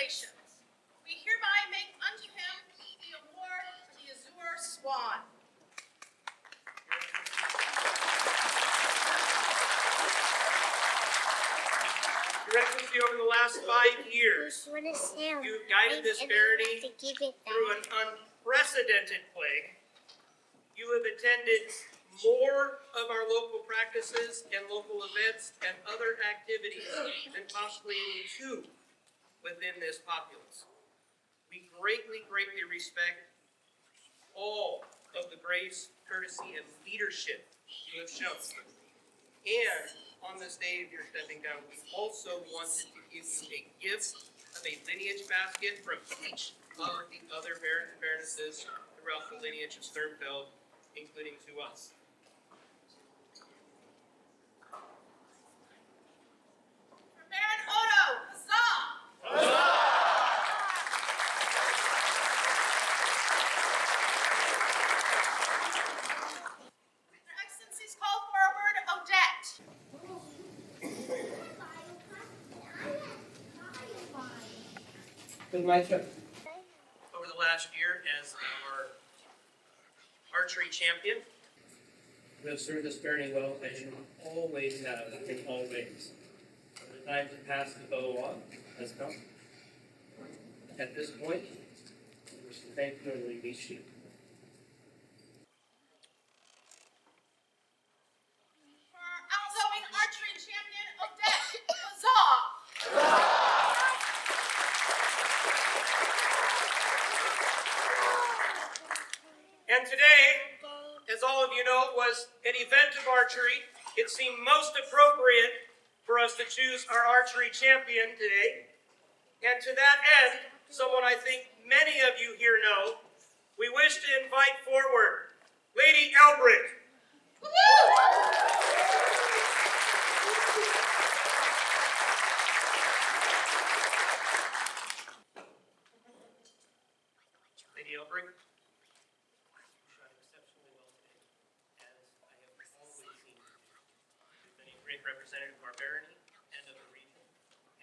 constellations. We hereby make unto him the award of the Azure Swan. Your Excellency, over the last 5 years, you've guided this barony through an unprecedented plague. You have attended more of our local practices and local events and other activities than possibly any two within this populace. We greatly, greatly respect all of the grace, courtesy, and leadership you have shown. And on this day of your stepping down, we also wanted to give you a gift of a lineage basket from each of the other barons and baronesses throughout the lineage of Sternfeld, including to us. For Baron Odo, huzzah! Huzzah! Your Excellencies, call forward Odette. With my turn. Over the last year, as our Archery Champion, you have served this barony well, as you always have in all ways. The time to pass the bow on has come. At this point, we wish to thank you and release you. For our outgoing Archery Champion, Odette, huzzah! And today, as all of you know, was an event of archery. It seemed most appropriate for us to choose our archery champion today. And to that end, someone I think many of you here know, we wish to invite forward Lady Ellbrig. Lady Ellbrig. Representative of our barony and of the region,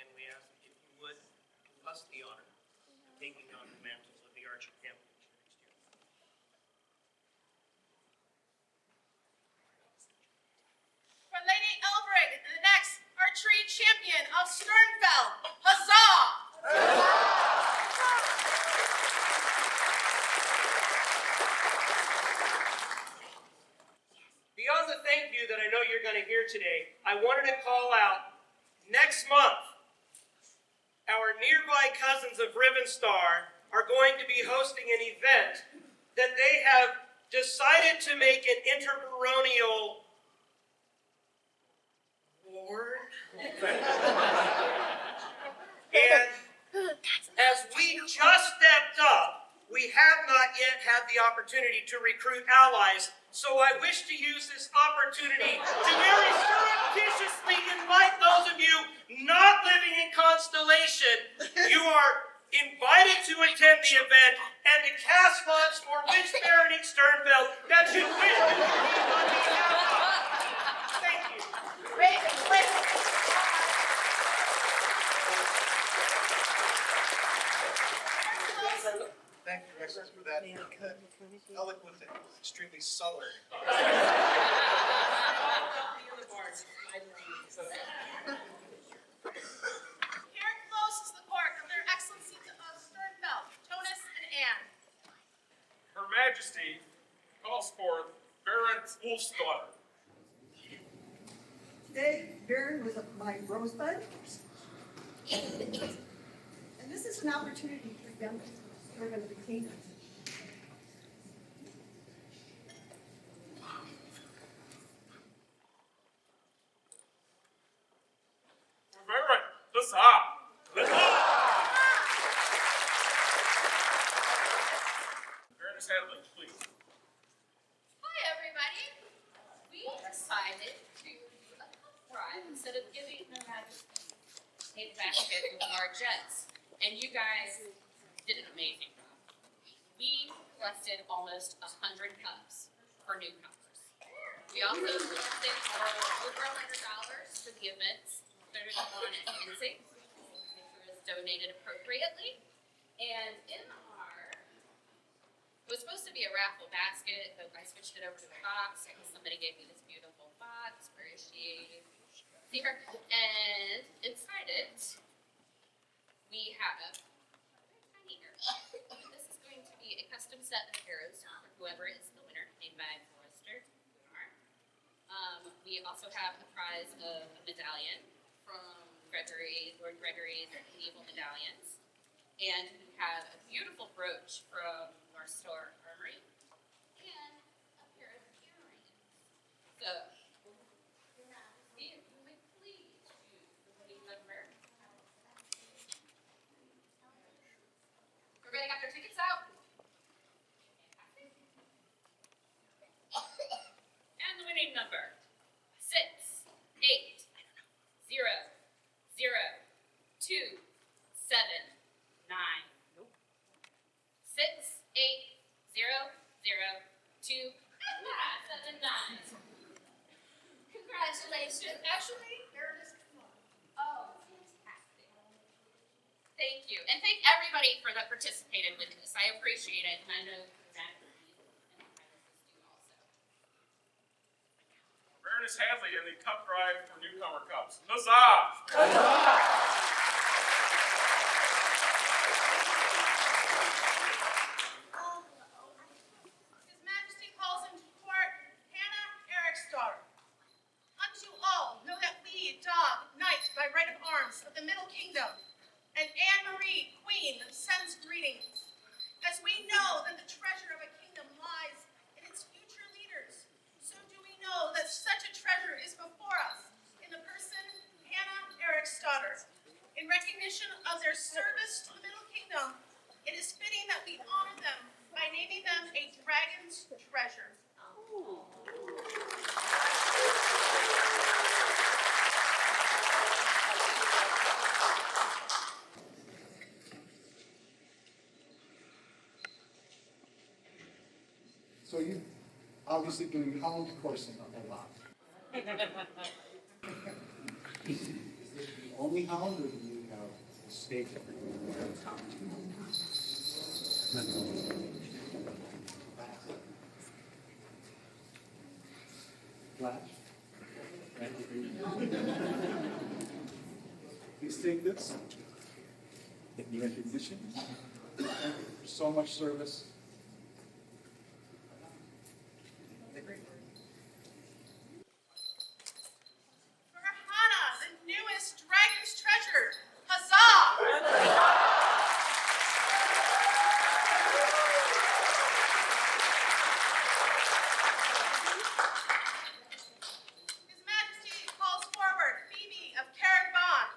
and we ask if you would do us the honor of taking on the mantle of the Archery Championship next year. For Lady Ellbrig, the next Archery Champion of Sternfeld, huzzah! Beyond the thank you that I know you're going to hear today, I wanted to call out next month, our nearby cousins of Rivenstar are going to be hosting an event that they have decided to make an interbaronial award. And as we just stepped up, we have not yet had the opportunity to recruit allies. So I wish to use this opportunity to very surreptitiously invite those of you not living in Constellation. You are invited to attend the event and to cast votes for which barony Sternfeld that you wish to receive on behalf of. Thank you. Thank you, Excellency, for that eloquent and extremely sullen. Here closes the court of their Excellencies of Sternfeld, Tonis and Anne. Her Majesty calls forth Baron Wolfsdaughter. Today, Baron was my rosebud, and this is an opportunity for them to serve in the kingdom. Baron, huzzah! Baroness Ellbrig, please. Hi, everybody. We decided to do a cup drive instead of giving Her Majesty a basket with largettes. And you guys did an amazing job. We collected almost 100 cups for newcomers. We also collected over $100 for the events that are going on at Dancing. Picture is donated appropriately. And in our, it was supposed to be a raffle basket, but I switched it over to a box because somebody gave me this beautiful box. Where is she? See her? And inside it, we have tiny arrows. This is going to be a custom set of arrows for whoever is the winner, made by Forrester. We also have a prize of a medallion from Lord Gregory's medieval medallions. And we have a beautiful brooch from our store armory. And a pair of earrings. So, if you would please choose the winning number. Everybody got their tickets out? And the winning number. 6, 8, 0, 0, 2, 7, 9. Nope. 6, 8, 0, 0, 2, 7, 9. Congratulations. Actually, oh, fantastic. Thank you. And thank everybody for that participated with this. I appreciate it. And I know that and Iris do also. Baroness Hadley in the cup drive for Newcomer Cups. Huzzah! His Majesty calls into court Hannah Ericsdaughter. Unto all, know that we, dog, knight by right of arms of the Middle Kingdom, and Anne-Marie, Queen, sends greetings. As we know that the treasure of a kingdom lies in its future leaders, so do we know that such a treasure is before us in the person Hannah Ericsdaughter. In recognition of their service to the Middle Kingdom, it is fitting that we honor them by naming them a dragon's treasure. So you've obviously been hound coursing a lot. Is this the only hound, or do you have a stake for Flash? Please take this in recognition. Thank you for so much service. For Hannah, the newest dragon's treasure. Huzzah! His Majesty calls forward Pheobe of Carraig.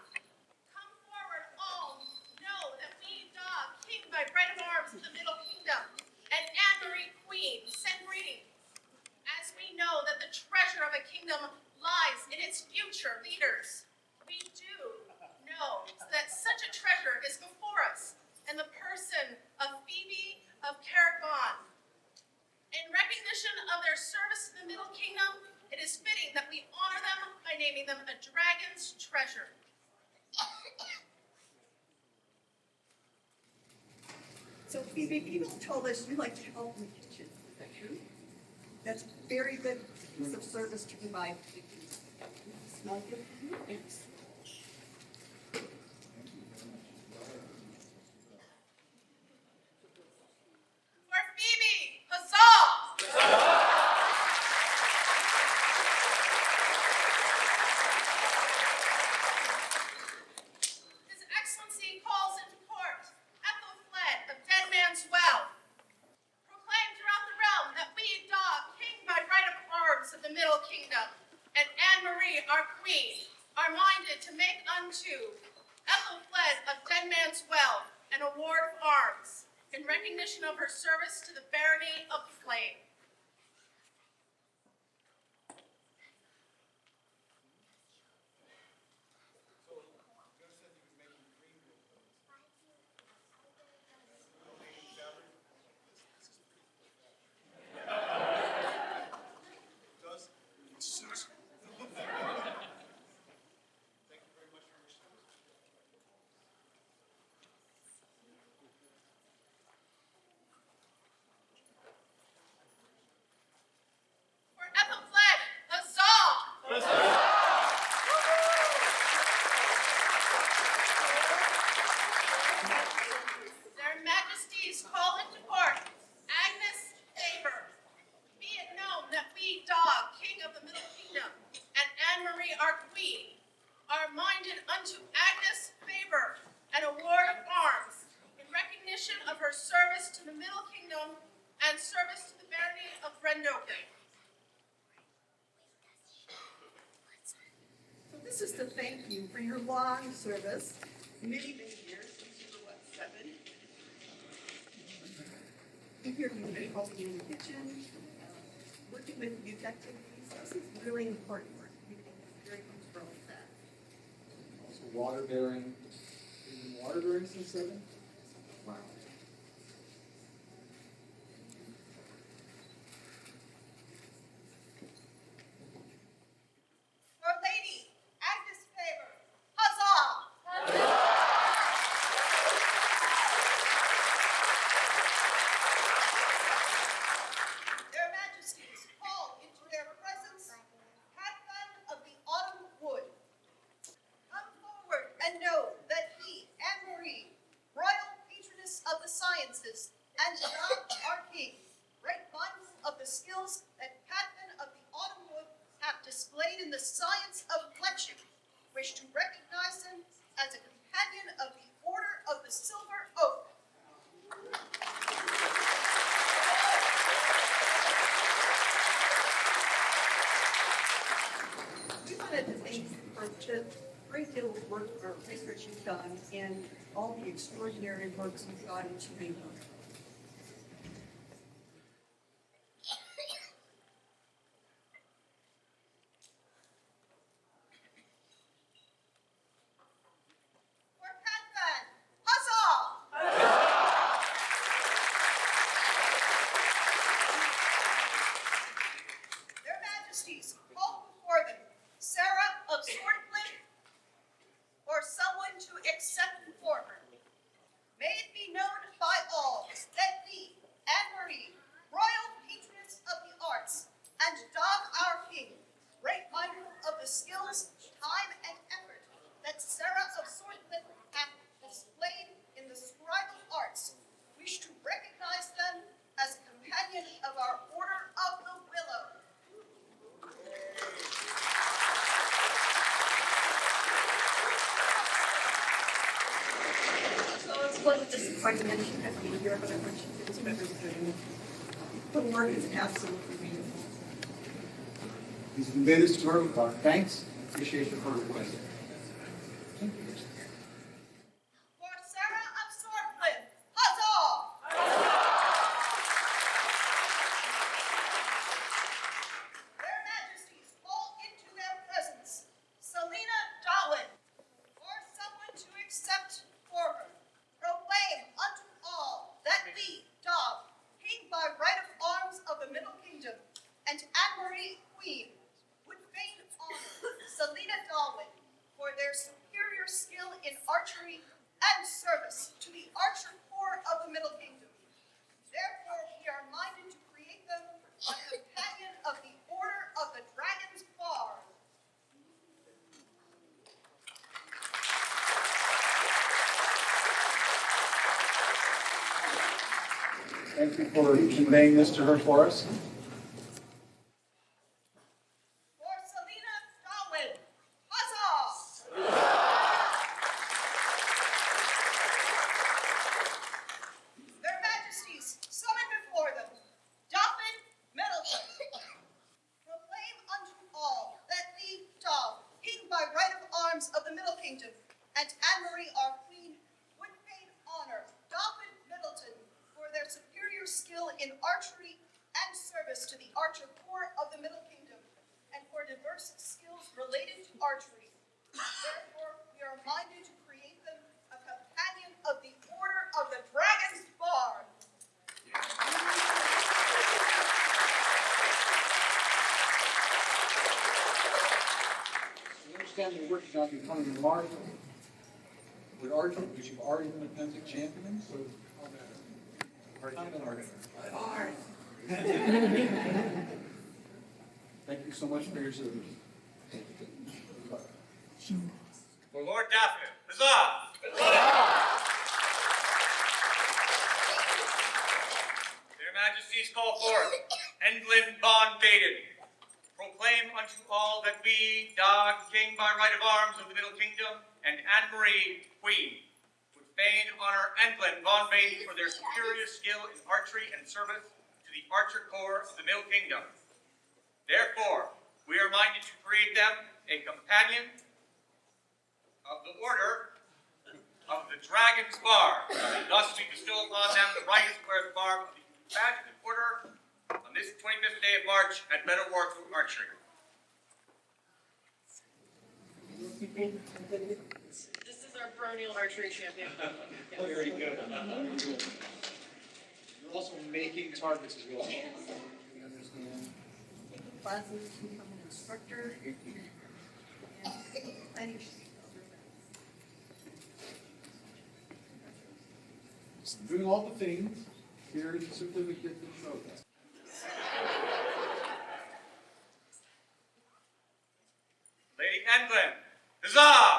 Come forward, all know that we, dog, king by right of arms of the Middle Kingdom, and Anne-Marie, Queen, send greetings. As we know that the treasure of a kingdom lies in its future leaders, we do know that such a treasure is before us in the person of Pheobe of Carraig. In recognition of their service to the Middle Kingdom, it is fitting that we honor them by naming them a dragon's treasure. So Phoebe, people told us you like to help in the kitchen. Is that true? That's very good piece of service to provide. Smell good? Yes. For Phoebe, huzzah! His Excellency calls into court Æthelflæd of Deadman's Well. Proclaim throughout the realm that we, dog, king by right of arms of the Middle Kingdom, and Anne-Marie, our queen, are minded to make unto Æthelflæd of Deadman's Well an award of arms in recognition of her service to the barony of Flame. Does? Thank you very much for your service. to thank you for your long service, many, many years, since you were, what, 7? Here you've been helping in the kitchen, working with youth activities. This is really important work. We think it's very much for all of that. Also water bearing. You've been water bearing since 7? Wow. For Lady Agnes Faber, huzzah! Their Majesties call into their presence Cadfan of the Autumn Wood. Come forward and know that he, Anne-Marie, royal patroness of the sciences, and John, our king, great mindful of the skills that Cadfan of the Autumn Wood have displayed in the science of fletching, wish to recognize him as a companion of the Order of the Silver Oak. We wanted to thank you for the great deal of work or research you've done and all the extraordinary works you've got into making. For Cadfan, huzzah! Their Majesties call before them Sara of Swordcliff, or someone to accept for her. May it be known by all that thee, Anne-Marie, royal patroness of the arts, and Dog our king, great mindful of the skills, time, and effort that Sara of Swordcliff hath displayed in the scribal arts, wish to recognize them as a companion of our Order of the Willow. So it's a little disappointment that she couldn't be here, but I want you to do everything. The work is absolutely beautiful. Please convey this to her with our thanks and appreciation for her request. For Sara of Swordcliff, huzzah! Their Majesties call into their presence Celina Dawen, or someone to accept for her. Proclaim unto all that thee, Dog, king by right of arms of the Middle Kingdom, and Anne-Marie, queen, would fain honor Celina Dawen for their superior skill in archery and service to the archer corps of the Middle Kingdom. Therefore, we are minded to create them a companion of the Order of the Dragon's Bar. Thank you for conveying this to her for us. For Celina Dawen, huzzah! Their Majesties summon before them Dafydd Myddleton. Proclaim unto all that thee, Dog, king by right of arms of the Middle Kingdom, and Anne-Marie, our queen, would fain honor Dafydd Myddleton for their superior skill in archery and service to the archer corps of the Middle Kingdom, and for diverse skills related to archery. Therefore, we are minded to create them a companion of the Order of the Dragon's Bar. We understand you're working on becoming a marshal. With archery, because you've already been a Penzig champion, so thank you so much for your service. For Lord Dafydd, huzzah! Their Majesties call forth Endlin von Baden. Proclaim unto all that we, Dog, king by right of arms of the Middle Kingdom, and Anne-Marie, queen, would fain honor Endlin von Baden for their superior skill in archery and service to the archer corps of the Middle Kingdom. Therefore, we are minded to create them a companion of the Order of the Dragon's Bar. Thus we bestow upon them the right to wear the barb of the badge of the Order on this 25th day of March at Meadow War through Archery. This is our Baronial Archery Champion. Very good. You're also making targets as well. You understand? Taking classes, become an instructor, and planning. Doing all the things. Here is simply the gift of show. Lady Endlin, huzzah!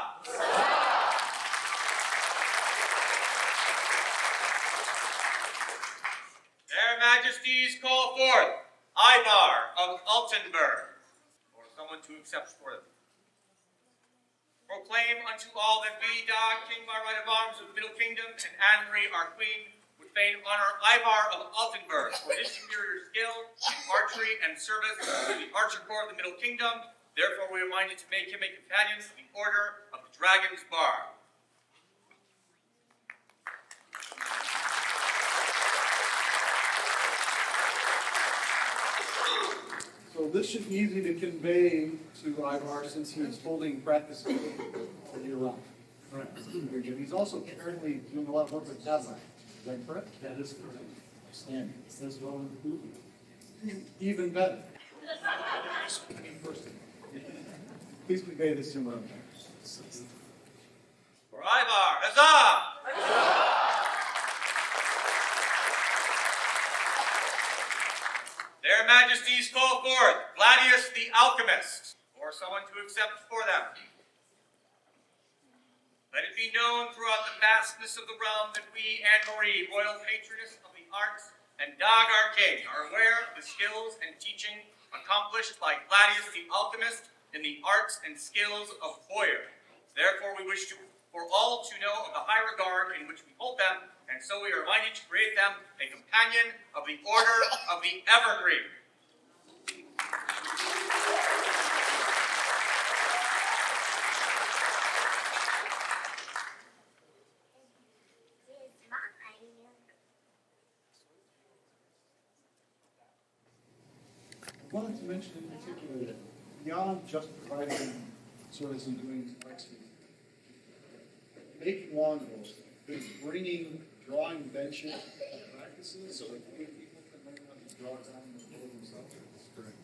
Their Majesties call forth Ivarr of Altenberg, or someone to accept for them. Proclaim unto all that we, Dog, King by right of arms of the Middle Kingdom, and Anne-Marie, our Queen, would fain honor Ivarr of Altenberg for his superior skill in archery and service to the Archer Corps of the Middle Kingdom. Therefore, we are minded to make him a companion of the Order of the Dragon's Bar. So this should be easy to convey to Ivarr since he is holding practice for year round. Correct. He's also currently doing a lot of work with Dawen. Is that correct? That is correct. And it says well in the movie. Even better. Please convey this to him. For Ivarr, huzzah! Their Majesties call forth Gladius the Alchemist, or someone to accept for them. Let it be known throughout the vastness of the realm that we, Anne-Marie, royal patroness of the arts, and Dag, our king, are aware of the skills and teaching accomplished by Gladius the Alchemist in the arts and skills of Hoyer. Therefore, we wish for all to know of the high regard in which we hold them, and so we are minded to create them a companion of the Order of the Evergreen. I wanted to mention in particular that beyond just providing service and doing archery, making longbows, bringing drawing benches practices so that other people can learn how to draw down the bow themselves. Correct.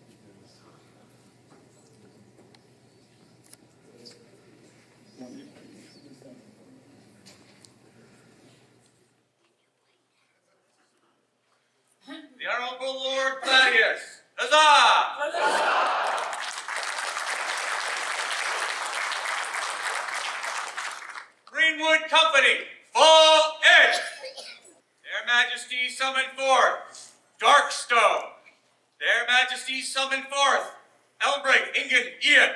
The Honorable Lord Gladius, huzzah! Greenwood Company, full edge. Their Majesties summon forth Darkstone. Their Majesties summon forth Ellbrig, Ingen, Eoain.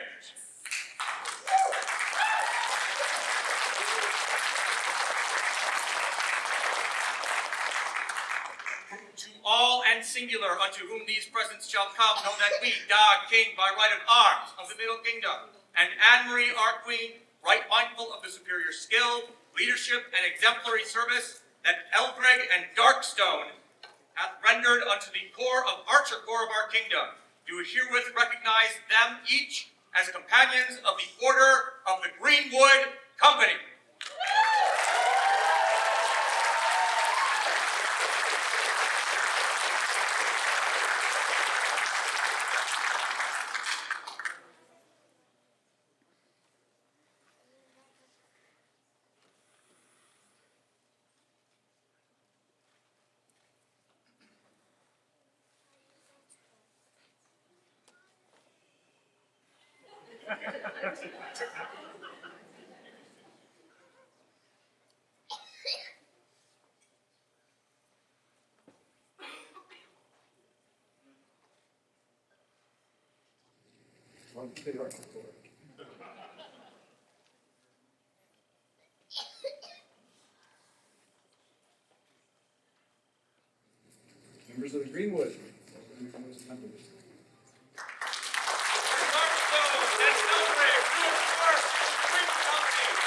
To all and singular unto whom these presents shall come, know that we, Dag, King by right of arms of the Middle Kingdom, and Anne-Marie, our Queen, right mindful of the superior skill, leadership, and exemplary service that Ellbrig and Darkstone hath rendered unto the core of Archer Corps of our kingdom, do herewith recognize them each as companions of the Order of the Greenwood Company. Members of the Greenwood. Darkstone and Ellbrig, who of course is the Greenwood Company.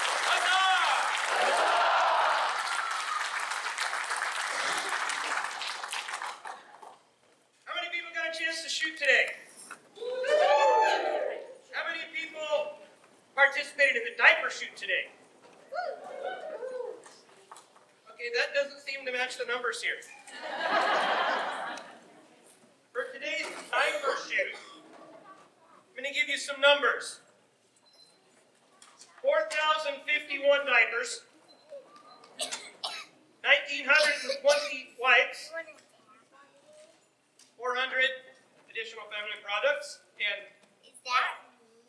shoot today? Okay, that doesn't seem to match the numbers here. For today's diaper shoot, I'm going to give you some numbers. 4,051 diapers, 1,920 wipes, 400 additional feminine products, and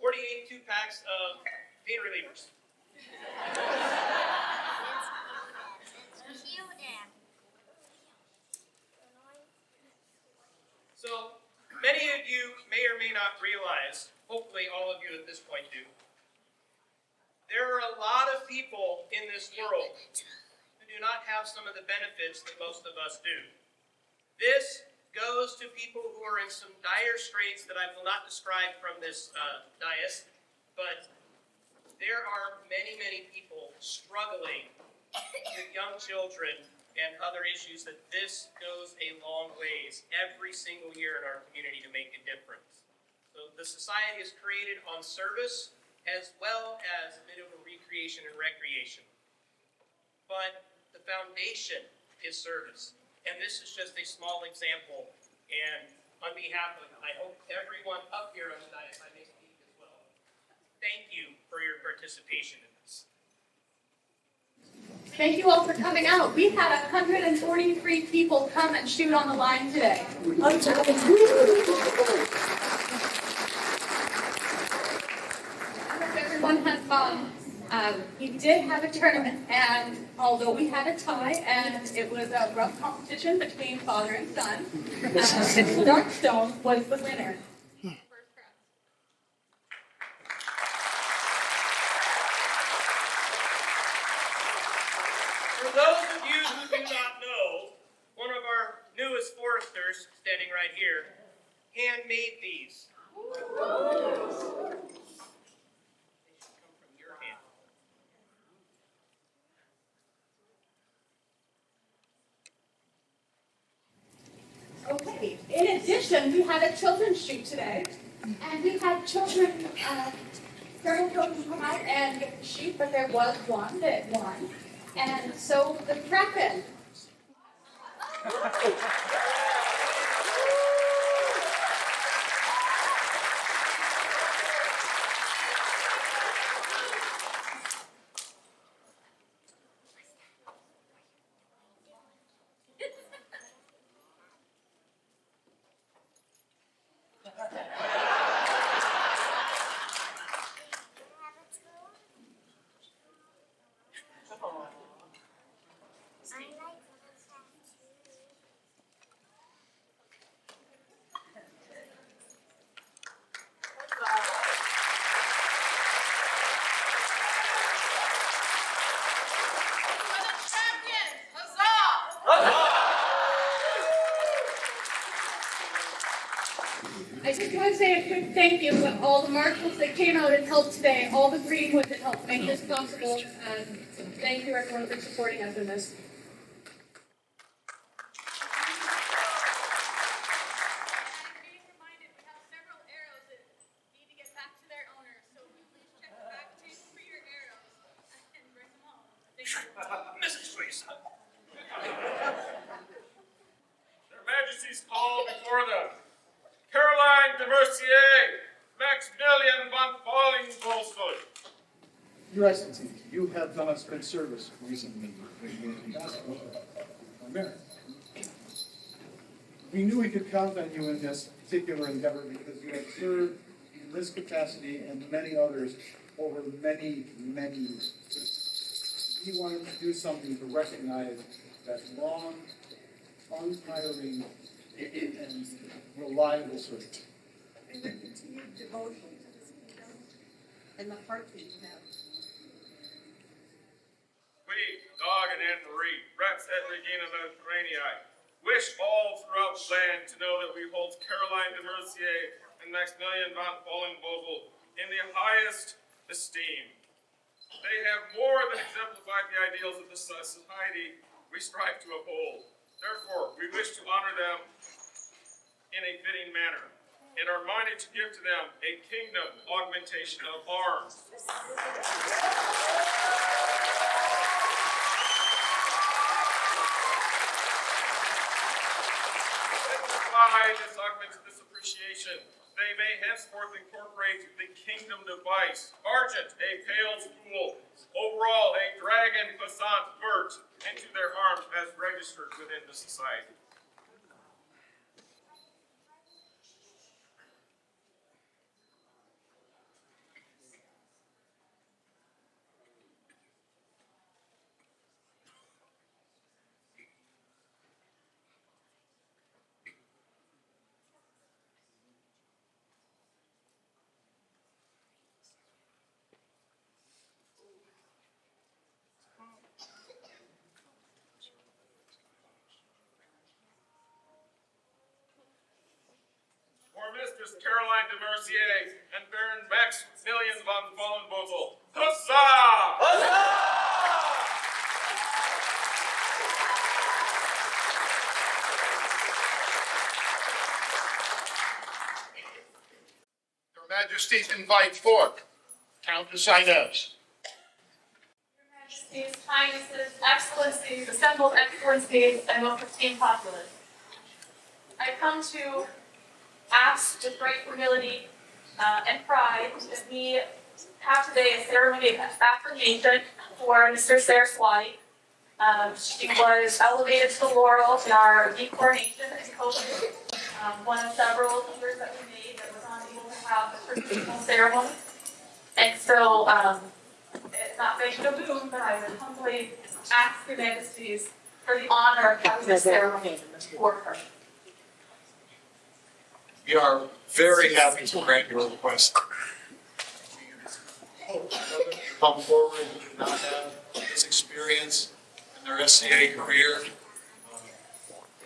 48 2-packs of pain relievers. So, many of you may or may not realize, hopefully all of you at this point do, there are a lot of people in this world who do not have some of the benefits that most of us do. This goes to people who are in some dire straits that I will not describe from this dais, but there are many, many people struggling with young children and other issues that this goes a long ways every single year in our community to make a difference. So the society is created on service as well as a bit of a recreation and recreation. But the foundation is service. And this is just a small example. And on behalf of, I hope, everyone up here on the dais, I may speak as well. Thank you for your participation in this. Thank you all for coming out. We had 143 people come and shoot on the line today. Everyone had fun. We did have a tournament, and although we had a tie, and it was a rough competition between father and son, Darkstone was the winner. For those of you who do not know, one of our newest foresters, standing right here, handmade these. They should come from your hand. Okay, in addition, we had a children's shoot today, and we had children, several children come out and shoot, but there was one that won. And so the Kraken. I just want to say a quick thank you to all the marshals that came out and helped today, all the greenwood that helped make this possible, and thank you everyone for supporting us in this. Mrs. Swayze. Their Majesties call before them Caroline de Mercier, Maximilian von Falling-Bolswood. Your Excellency, you have done us good service recently. We knew we could count on you in this particular endeavor because you have served in this capacity and many others over many, many years. We wanted to do something to recognize that long, untiring, and reliable service. And the continued devotion to this kingdom and the heart that you have. We, Dog and Anne-Marie, Rex et Regina Mediterraneae, wish all throughout the land to know that we hold Caroline de Mercier and Maximilian von Falling-Bolswood in the highest esteem. They have more than exemplified the ideals of the society we strive to uphold. Therefore, we wish to honor them in a fitting manner. and are minded to give to them a kingdom augmentation of arms. By this appreciation, they may henceforth incorporate the kingdom device, argent, a pale stool, overall, a dragon passant vert, into their arms as registered within the society. For Mistress Caroline de Mercier and Baron Maximilian von Vollenbozel. Huzzah! Your Majesties invite forth Countess Agnes. Your Majesties, Highnesses, Excellencies, assembled Excellencies, and most esteemed populace. I come to ask with great humility and pride that we have today a ceremony of affirmation for Mr. Saraswati. She was elevated to the laurel in our incarnation in COVID, one of several years that we made that was unable to have a traditional ceremony. And so it's not making a boom, but I would humbly ask your Majesties for the honor of having this ceremony for her. We are very happy to grant your request. We hope that others come forward who do not have this experience in their SCA career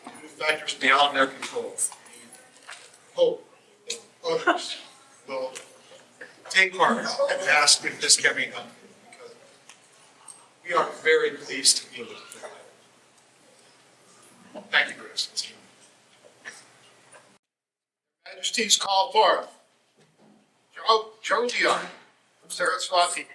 due to factors beyond their control. We hope that others will take part and ask if this can be done, because we are very pleased to be able to do that. Thank you, Your Excellency. Majesties call forth Jodion from Saraswati.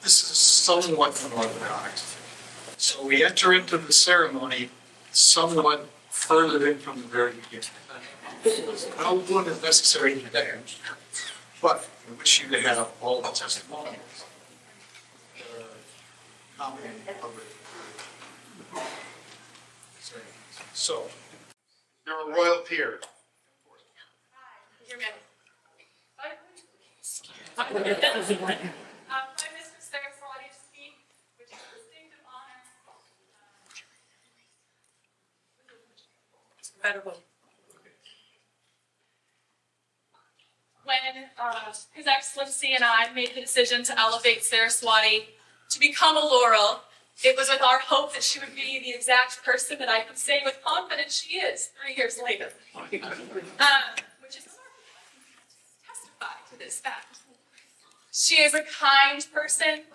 This is somewhat unorthodox. So we enter into the ceremony somewhat further in from the very beginning. No one is necessary today, but we wish you to have all the testimonials. So, you're a royal peer. I'm Mr. Saraswati to speak, which is a distinctive honor. When His Excellency and I made the decision to elevate Saraswati to become a laurel, it was with our hope that she would be the exact person that I can say with confidence she is 3 years later. Which is testify to this fact. She is a kind person.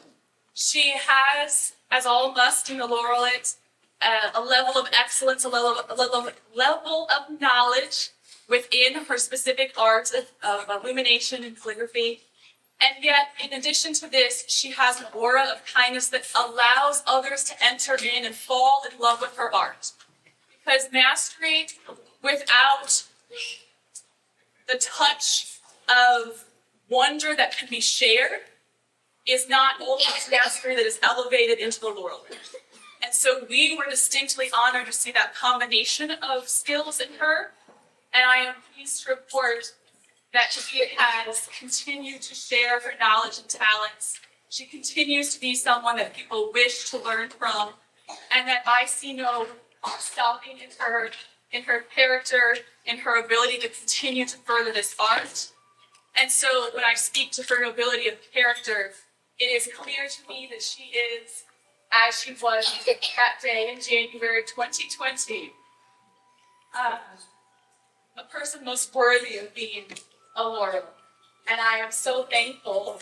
She has, as all must in the laureate, a level of excellence, a level of knowledge within her specific art of illumination and calligraphy. And yet, in addition to this, she has an aura of kindness that allows others to enter in and fall in love with her art. Because mastery without the touch of wonder that can be shared is not always mastery that is elevated into the laurel. And so we were distinctly honored to see that combination of skills in her. And I am pleased to report that she has continued to share her knowledge and talents. She continues to be someone that people wish to learn from, and that I see no stopping in her character, in her ability to continue to further this art. And so when I speak to her nobility of character, it is clear to me that she is, as she was that day in January 2020, a person most worthy of being a laurel. And I am so thankful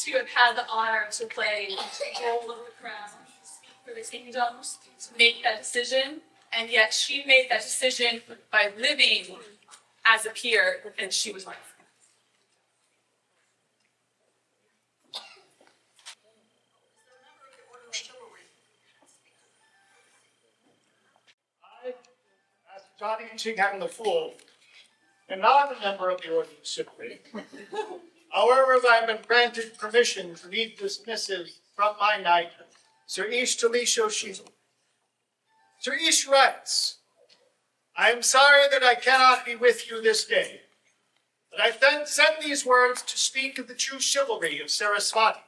to have had the honor to play the role of the crown, to speak for the kingdoms, to make that decision, and yet she made that decision by living as a peer, and she was my friend. I, as Johnny Chingham the Fool, am not a member of the Order of Chivalry. However, I have been granted permission to read this missive from my knight, Sir Ish Talisho Shizel. Sir Ish writes, I am sorry that I cannot be with you this day, but I then send these words to speak of the true chivalry of Sarasvati.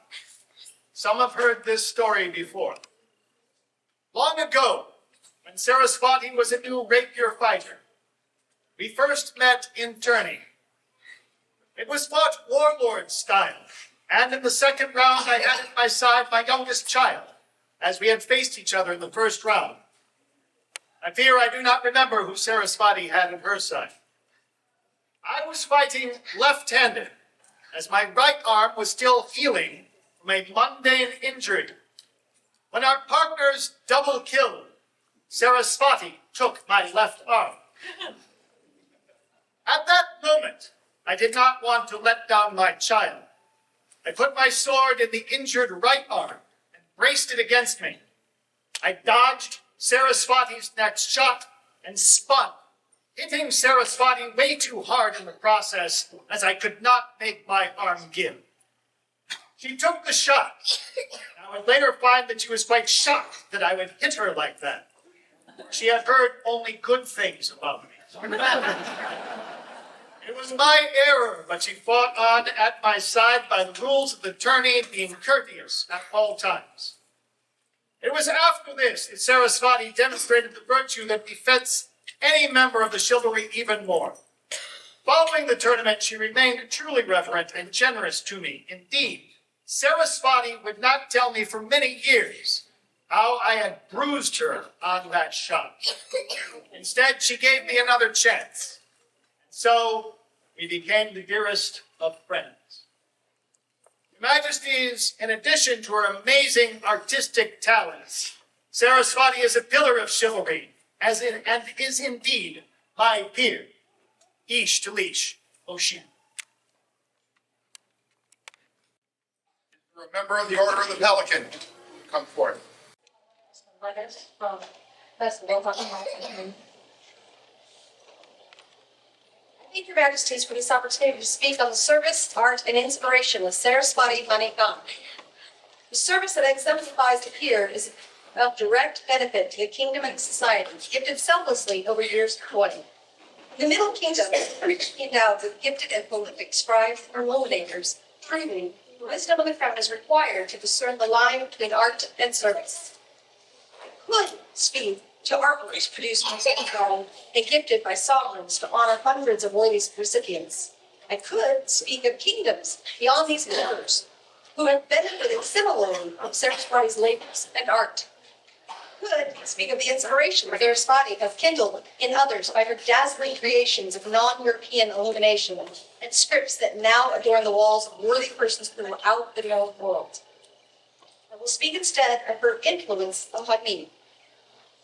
Some have heard this story before. Long ago, when Sarasvati was a new rapier fighter, we first met in tourney. It was fought warlord style, and in the second round I had at my side my youngest child, as we had faced each other in the first round. I fear I do not remember who Sarasvati had at her side. I was fighting left-handed, as my right arm was still healing from a mundane injury. When our partners double killed, Sarasvati took my left arm. At that moment, I did not want to let down my child. I put my sword in the injured right arm and braced it against me. I dodged Sarasvati's next shot and spun, hitting Sarasvati way too hard in the process, as I could not make my arm give. She took the shot. I would later find that she was quite shocked that I would hit her like that. She had heard only good things about me. It was my error, but she fought on at my side by the rules of the tourney, being courteous at all times. It was after this that Sarasvati demonstrated the virtue that befits any member of the chivalry even more. Following the tournament, she remained truly reverent and generous to me. Indeed, Sarasvati would not tell me for many years how I had bruised her on that shot. Instead, she gave me another chance. So, we became the dearest of friends. Your Majesties, in addition to her amazing artistic talents, Sarasvati is a pillar of chivalry, and is indeed my peer. Ish to leash, Oshin. A member of the Order of the Pelican, come forth. Thank your Majesties for this opportunity to speak on the service, art, and inspiration of Sarasvati Manikan. The service that exemplifies here is of direct benefit to the kingdom and society, gifted selflessly over years of toil. The Middle Kingdom is richly endowed with gifted and prolific scribes or illuminators, proving the wisdom of the crown is required to discern the line between art and service. I could speak to artworks produced by Swan and gifted by sovereigns to honor hundreds of ladies recipients. I could speak of kingdoms beyond these borders who have benefited similarly from Sarasvati's labors and art. I could speak of the inspiration Sarasvati has kindled in others by her dazzling creations of non-European illumination and scripts that now adorn the walls of worthy persons throughout the known world. I will speak instead of her influence upon me.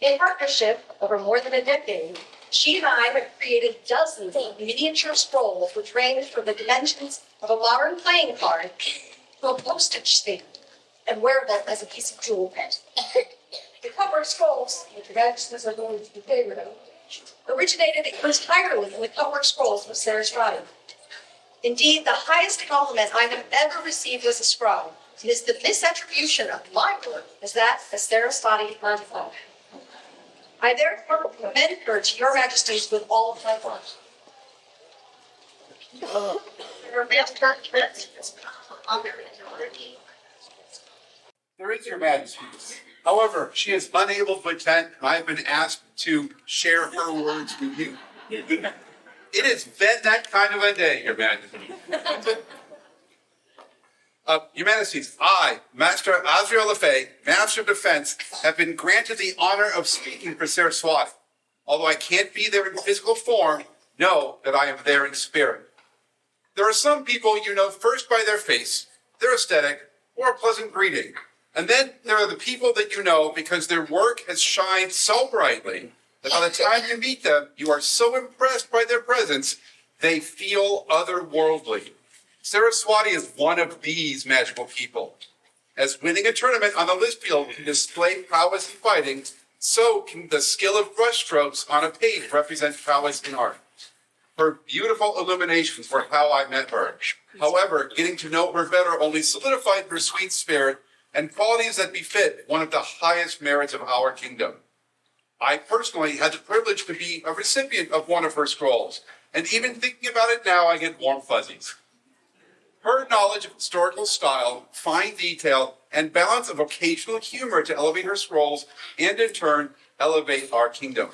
In partnership over more than a decade, she and I have created dozens of miniature scrolls which range from the dimensions of a modern playing card to a postage stamp and wearable as a piece of jewelry. The cover scrolls, which Agnes are going to be favorite of, originated entirely in the cover scrolls of Sarasvati. Indeed, the highest compliment I have ever received as a scribe is the misattribution of my work as that of Sarasvati Manikan. I therefore commend her to your Majesties with all of my heart. There is your Majesty. However, she is unable to attend, and I have been asked to share her words with you. It has been that kind of a day, Your Majesty. Your Majesties, I, Master Azure Lefay, Master of Defense, have been granted the honor of speaking for Sarasvati. Although I can't be there in physical form, know that I am there in spirit. There are some people you know first by their face, their aesthetic, or a pleasant greeting. And then there are the people that you know because their work has shined so brightly that by the time you meet them, you are so impressed by their presence, they feel otherworldly. Saraswati is one of these magical people. As winning a tournament on the list field can display prowess in fighting, so can the skill of brushstrokes on a page represent prowess in art. Her beautiful illuminations were how I met her. However, getting to know her better only solidified her sweet spirit and qualities that befit one of the highest merits of our kingdom. I personally had the privilege to be a recipient of one of her scrolls, and even thinking about it now, I get warm fuzzies. Her knowledge of historical style, fine detail, and balance of occasional humor to elevate her scrolls, and in turn, elevate our kingdom.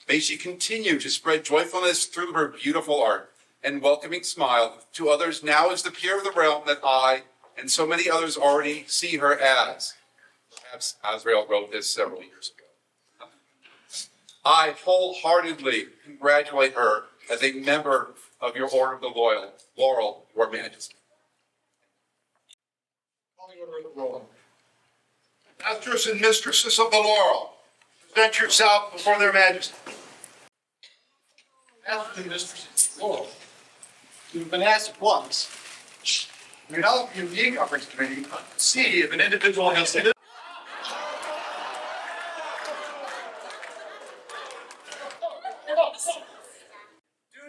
May she continue to spread joyfulness through her beautiful art and welcoming smile to others now as the peer of the realm that I and so many others already see her as. Perhaps Azrael wrote this several years ago. I wholeheartedly congratulate her as a member of your Order of the Laurel, Your Majesty. Masters and mistresses of the Laurel, present yourself before their majesty. Masters and mistresses of the Laurel, you've been asked once. We now have a unique opportunity to see if an individual has to. Do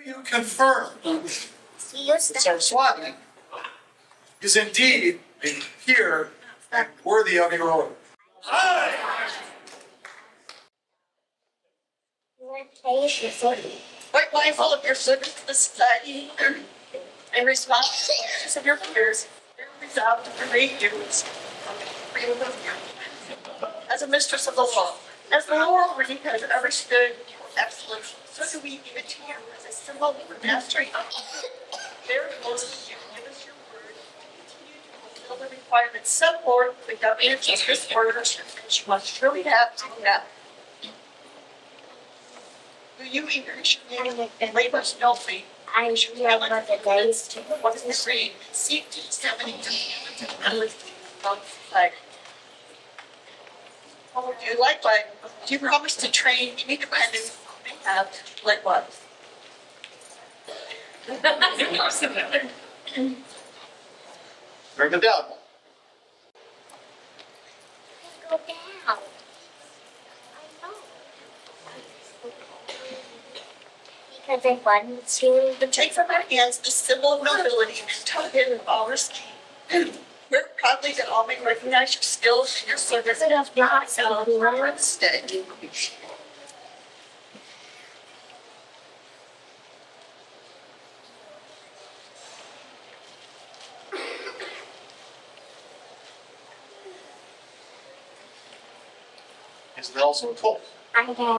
you confirm that Swan is indeed a peer and worthy of your order? Aye! Quite mindful of your service to the society and responsibilities of your peers, resolved to pervade duties as a mistress of the law. As the laurel wreath has ever stood for excellence, so do we give it to you as a symbol of mastery of very close to you. Give us your word to continue to fulfill the requirements set forth with the government of this order, which you must surely have to do that. Do you increase your name and labor stealthily? I am sure I love the days to what is this read? Seek to examine and lift on society. What would you like? Do you promise to train any dependents they have like what? Bring it down. Go down. I know. Because I wanted to. But take from our hands the symbol of nobility and token of our scheme. We're proudly that all may recognize your skills and your service and have not so instead. Is there also a toll? I have.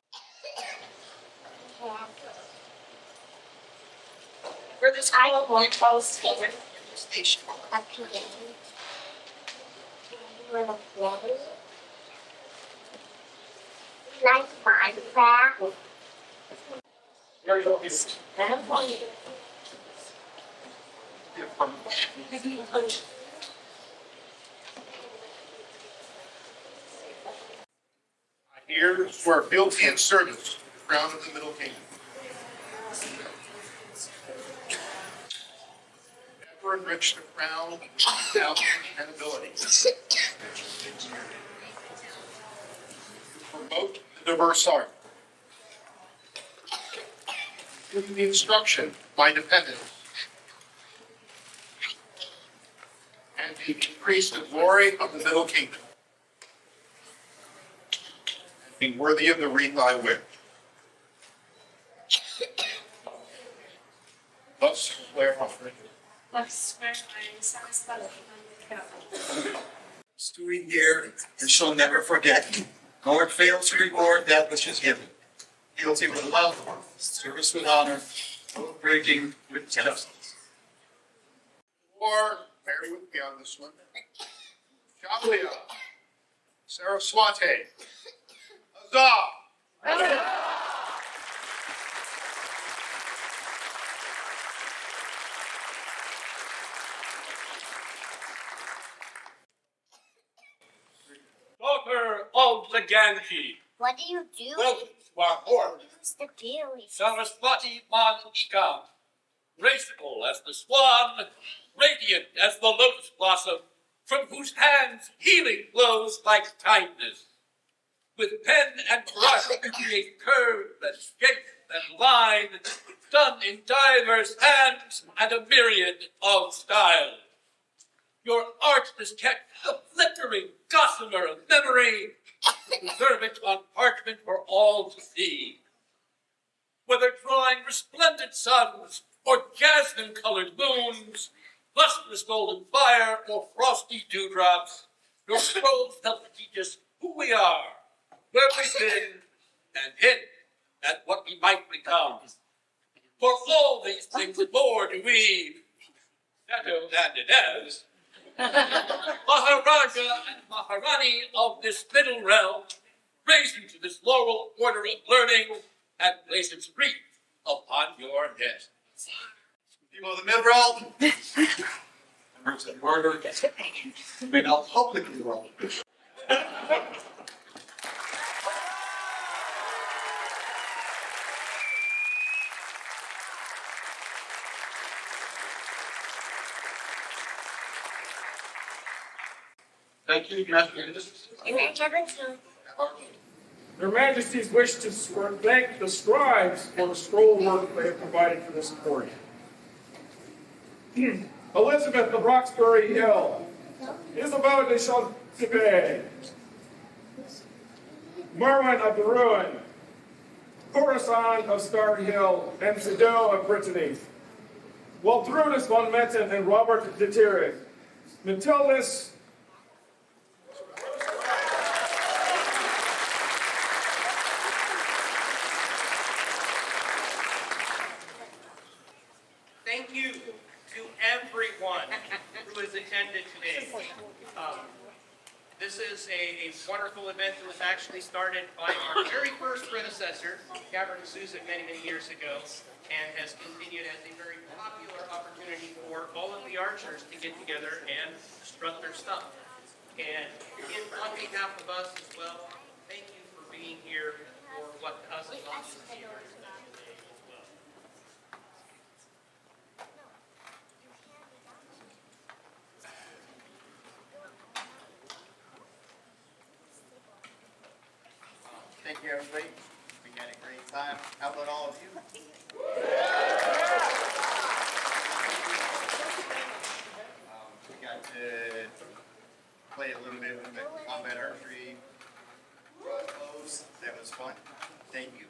For this call, will you tell us what your station? Up here. Little flowers. Like Minecraft. There you go. I here swear fealty and service to the crown of the Middle Kingdom. Ever enrich the crown with talent and ability. To promote the diverse art. Give the instruction of my dependents. And to increase the glory of the Middle Kingdom. Be worthy of the wreath I wear. Thus swear offering. Stewing dear, and shall never forget, nor it fails to reward that which is given. Fealty with love, service with honor, breaking with justice. Or, bear with me on this one. Shablia, Saraswati, Azure. called Laganji. What do you do? Welcome to our court. What's the deal with Saraswati Mon Ikam. Graceful as the swan, radiant as the lotus blossom, from whose hands healing flows like kindness. With pen and brush you create curve and shape and line, done in diverse hands and a myriad of styles. Your art has kept a flickering gossamer of memory, preserve it on parchment for all to see. Whether drawing resplendent suns or jasmine-colored moons, lustrous golden fire or frosty dewdrops, your scrolls help to teach us who we are, where we've been, and hint at what we might become. For all these things and more do we, Shadow and Inez, Maharaja and Maharani of this middle realm, raise you to this laurel order of learning and place its wreath upon your head. People of the mid-realm, members of the order, may now publicly roll. Thank you, Master. Your Majesties wish to thank the scribes for the scroll work they have provided for this court. Elizabeth of Roxbury Hill, Isabella de Chantibay, Merwin of the Ruin, Khorasan of Starry Hill, and Sido of Brittany, Waltrudis von Metten and Robert de Tierig, Metildus Thank you to everyone who has attended today. This is a wonderful event that was actually started by our very first predecessor, Gavin Souza, many, many years ago, and has continued as a very popular opportunity for all of the archers to get together and strut their stuff. And on behalf of us as well, thank you for being here for what to us is obviously a very special day as well. Thank you, everybody. We had a great time. How about all of you? We got to play a little bit with the combat archery clothes. That was fun. Thank you.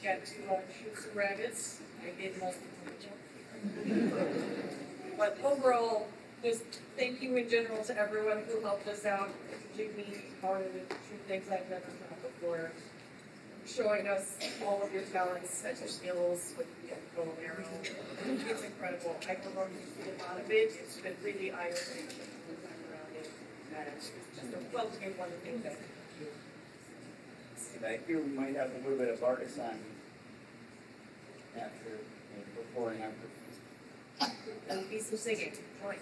Got to shoot some rabbits. I gave most of them. But overall, just thank you in general to everyone who helped us out, teaching me how to shoot things I've never done before, showing us all of your talents and your skills with the bow and arrow. It's incredible. I can learn a lot of it. It's been really eye-opening the time around it. And it's just a welcoming one thing that I fear we might have a little bit of artisan after, before and after. There'll be some singing. Join.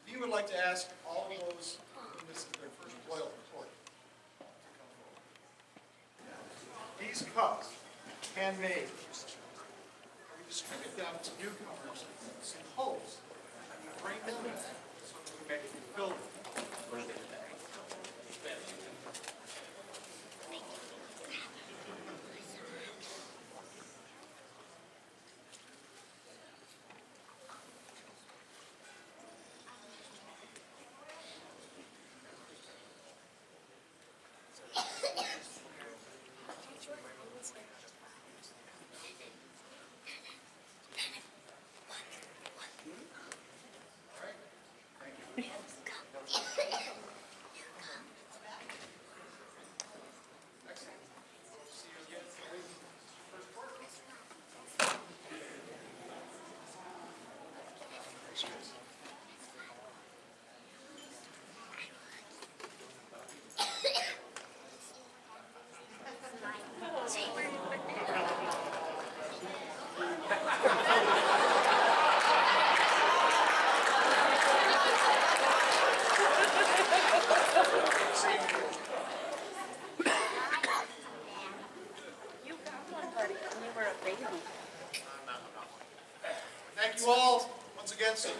If you would like to ask all of those who this is their first royal report to come forward. These cups, handmade, we distribute them to newcomers in hopes that we bring them in so that we may be filled with them.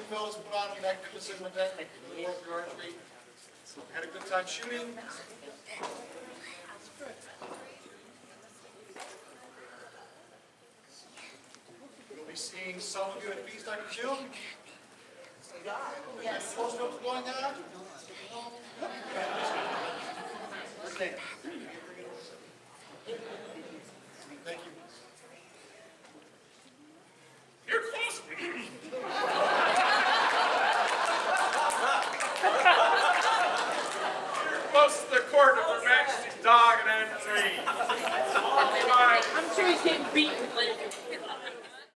fellas put on a magnificent event for the North Archery. Had a good time shooting. We'll be seeing some of you at Feast, I presume. Yes. Most of what's going on? Thank you. You're close. You're close to the court of Her Majesty's dog and N3. I'm sure he's getting beaten later.